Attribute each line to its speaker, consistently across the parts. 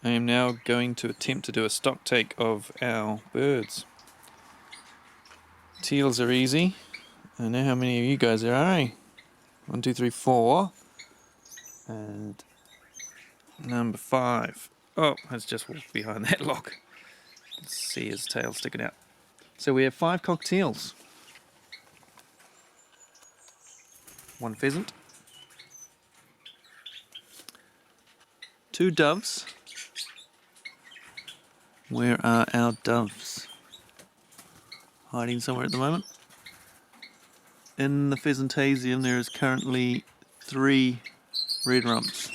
Speaker 1: I am now going to attempt to do a stock take of our birds. Teals are easy. I know how many of you guys there are, eh? 1, 2, 3, 4. And number 5. Oh, has just walked behind that log. Let's see his tail sticking out. So we have 5 cockatiels. 1 pheasant. 2 doves. Where are our doves? Hiding somewhere at the moment. In the Pheasantasiam there is currently 3 red rumps.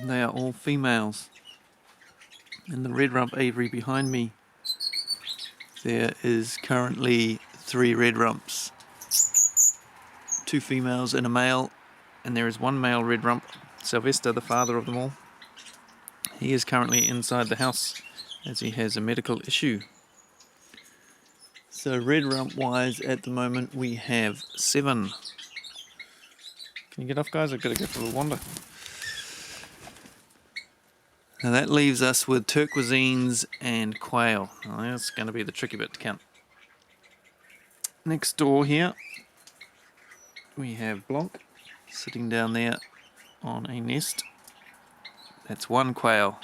Speaker 1: They are all females. In the red rump aviary behind me there is currently 3 red rumps. 2 females and a male, and there is 1 male red rump, Sylvester, the father of them all. He is currently inside the house as he has a medical issue. So red rump wise at the moment we have 7. Can you get off, guys? I've got to go for a little wander. Now that leaves us with turquoisines and quail. Oh, that's going to be the tricky bit to count. Next door here we have Blanc sitting down there on a nest. That's 1 quail.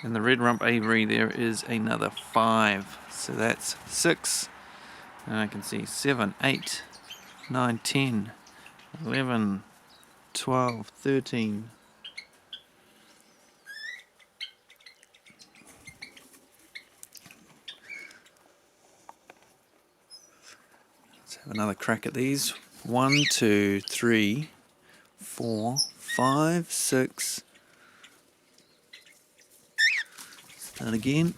Speaker 1: In the red rump aviary there is another 5. So that's 6. And I can see 7, 8, 9, 10, 11, 12, 13. Let's have another crack at these. 1, 2, 3, 4, 5, 6. Start again.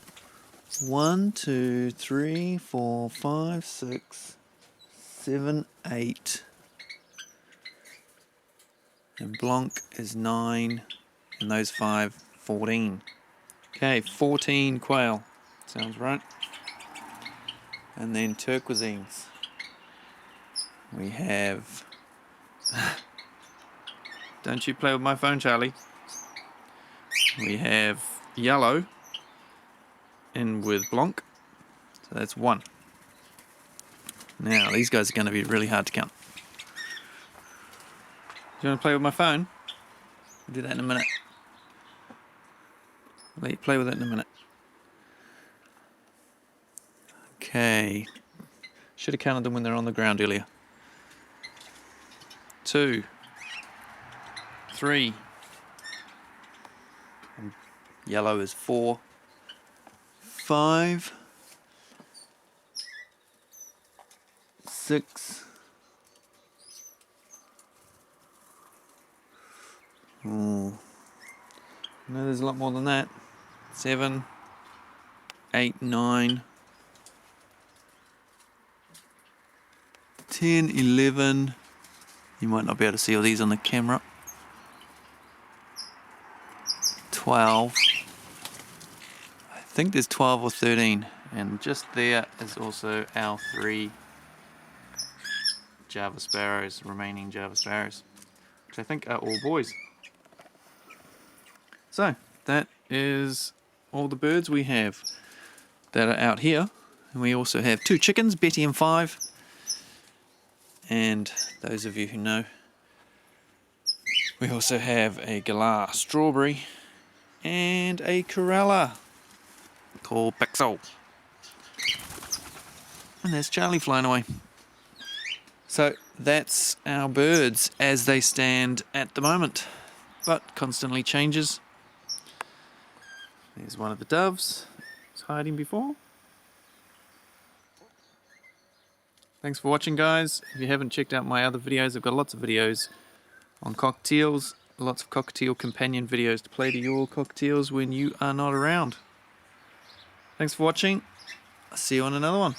Speaker 1: 1, 2, 3, 4, 5, 6, 7, 8. And Blanc is 9. And those 5, 14. Okay, 14 quail. Sounds right. And then turquoisines. We have... Don't you play with my phone, Charlie. We have yellow in with Blanc. So that's 1. Now, these guys are going to be really hard to count. Do you want to play with my phone? I'll do that in a minute. I'll let you play with it in a minute. Okay. Should have counted them when they're on the ground earlier. 2, 3. And yellow is 4. 5, 6. Oh, no, there's a lot more than that. 7, 8, 9, 10, 11. You might not be able to see all these on the camera. 12. I think there's 12 or 13. And just there is also our 3 Java sparrows, remaining Java sparrows, which I think are all boys. So that is all the birds we have that are out here. And we also have 2 chickens, Betty and 5. And those of you who know, we also have a galah strawberry and a corella called Pixel. And there's Charlie flying away. So that's our birds as they stand at the moment, but constantly changes. There's one of the doves. It's hiding before. Thanks for watching, guys. If you haven't checked out my other videos, I've got lots of videos on cockatiels, lots of cockatiel companion videos to play to your cockatiels when you are not around. Thanks for watching. I'll see you on another one.